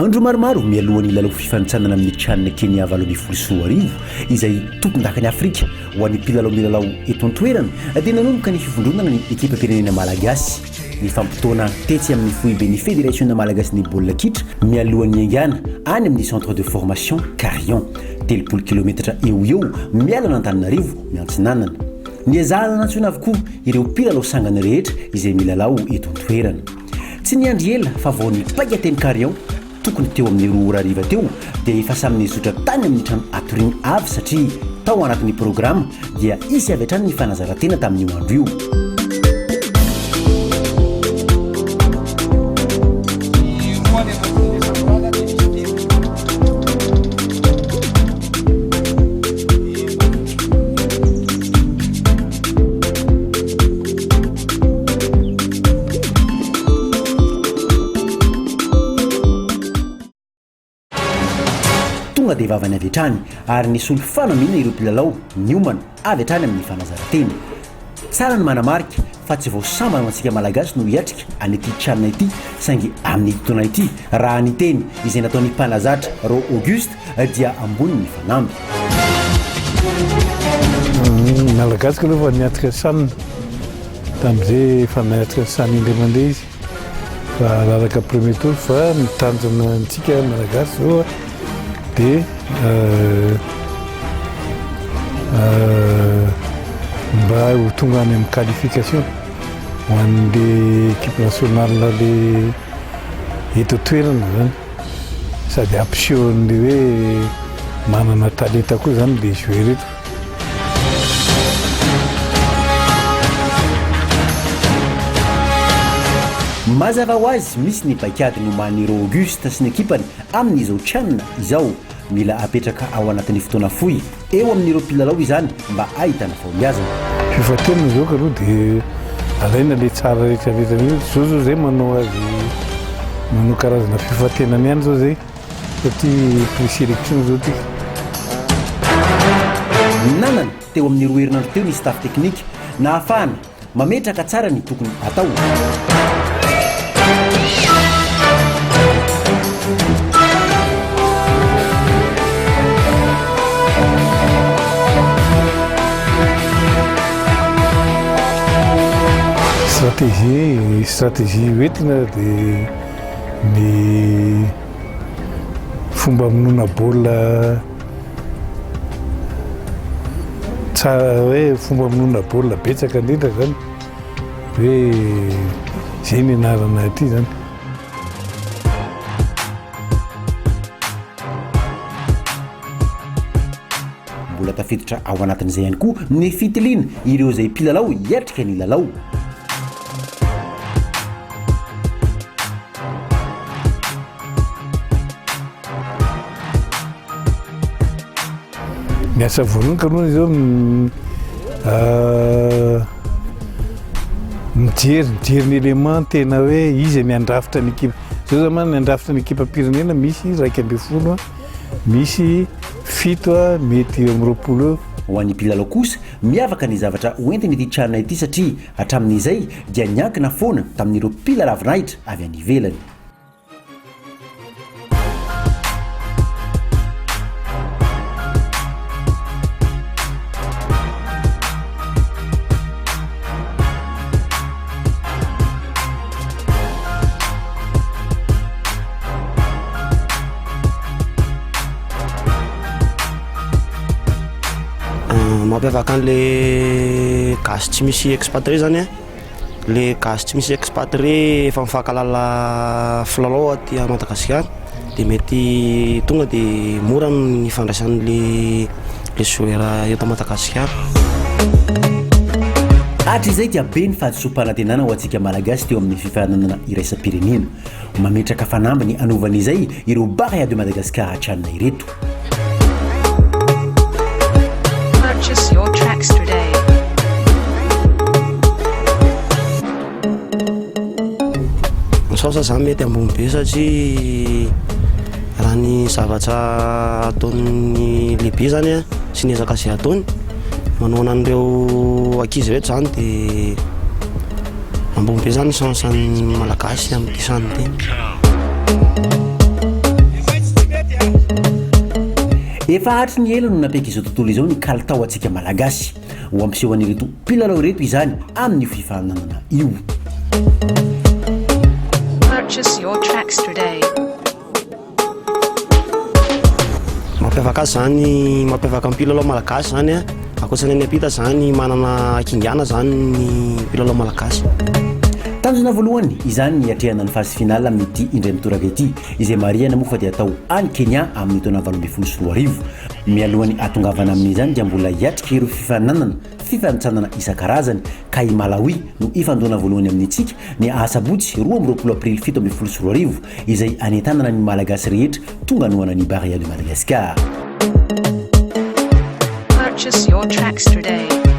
andro maromaro mialohan'ny lalao fifanitsanana amin'ny Tchad Kenya valomifolo izay tompon-dakany Afrika ho an'ny mpilalao milalao eto an-toerana dia nanomboka ny fifondronana ny ekipa pirenena malagasy ny fampitoana tetsy amin'ny foibe ny fédération malagasy ny baolina kitra mialohan'ny Engana any amin'ny centre de formation Carillon 30 kilometra eo mialana Antananarivo miantsinanana ny azahana antsoina avokoa ireo mpilalao sangany rehetra izay milalao eto an-toerana tsy niandry ela fa vao ny paikateny Carillon tokony teo amin'ny roa ariva teo dia efa samy nizotra tany amin'ny trano atoriny avy satria tao anatin'ny programa dia isy avy hatrany ny fanazarantena tamin'io andro io. Dia vavany avy hatrany ary nisy olo fanamina ireo mpilalao Newman avy hatrany amin'ny fanazarantena tsara ny manamarika fa tsy vao sambana antsika malagasy no hiatrika an'ity Tchad ity saingy amin'ny fotoana ity raha ny teny izay nataon'ny mpanazatra Ro Auguste dia ambony ny fanamby malagasy aloha niatrika sanina tamin'izay efa niatrika sany indray mandeha izy fa lalaka premier tour fa mitanjona antsika malagasy zao dia mba ho tonga any amin'ny qualification ho an'le équipe nationale le eto toerana zany sady ampisehoan'le hoe manana talenta koa zany le joueur reto. mazava ho azy misy ny paikady nomany Ro Auguste sy ny ekipany amin'izao Tchad izao mila apetraka ao anatin'ny fotoana fohy eo amin'ireo mpilalao izany mba ahitana fahombiazana. Fifantenana zao ka aloha dia alaina le tsara rehetra zao zay manao azy manao karazana fifantenana ihany zao zay satria présélection zao ty nanana teo amin'ny roa herinandro teo ny staff technique na ahafahana mametraka tsara ny tokony atao. stratégie hoentina dia ny fomba hamonoana baolina tsara hoe fomba hamonoana baolina betsaka indrindra zany hoe zay ny anarana aty zany. Mbola tafiditra ao anatin'izay ihany koa ny fitiliana ireo izay mpilalao hiatrika ny lalao. Miasa voalohany ka aloha zao mijery ny élément tena hoe izy ny andrafitra ny ekipa zao zany ny andrafitra ny ekipa pirenena misy 120 misy 7 mety eo amin'ny 20. Ho an'ny mpilalao kosa miavaka ny zavatra hoentiny ity Tchad ity satria hatramin'izay dia niankina foana tamin'ireo mpilalavinahitra avy any ivelany. Mampiavaka an'le gasy tsy misy expatrié zany le gasy tsy misy expatrié efa mifankalala filalao aty Madagasikara dia mety tonga dia mora ny ifandraisan'le joueur eto Madagasikara. Hatrizay dia be ny fahadisom-panantenana ho antsika malagasy teo amin'ny fifananana iraisam-pirenena mametraka fanambany anovan'izay ireo Baraya de Madagascar Tchad ireto. Purchase your tracks today. Misaosa zany mety ambony be satria raha ny zavatra ataon'ny lehibe zany sy ny ezaka izay ataony manao an'ireo ankizy rehetra zany dia ambony be zany sansany malagasy amin'ity sany ity. efa hatry ny ela no nampeka izao tontolo izao ny kalitao antsika malagasy ho ampiseho an'ireto mpilalao reto izany amin'ny fifaninanana io. Purchase your tracks today. Mampiavaka azy zany, mampiavaka ny mpilalao malagasy zany a, akoatrany any ampita zany manana akingana zany ny mpilalao malagasy. Tanjona voalohany izany ny atrehana ny phase finale amin'ity indray mitoraka ity izay mariana moa fa dia atao any Kenya amin'ny taona 2024. Mialohany atongavana amin'izany dia mbola hiatrika ireo fifanitsanana isan-karazany ka i Malawi no ifandona voalohany amin'itsika ny asabotsy 12 aprily 2024 izay anentanana ny malagasy rehetra tonga nohana ny Barria de Madagascar. Purchase your tracks today.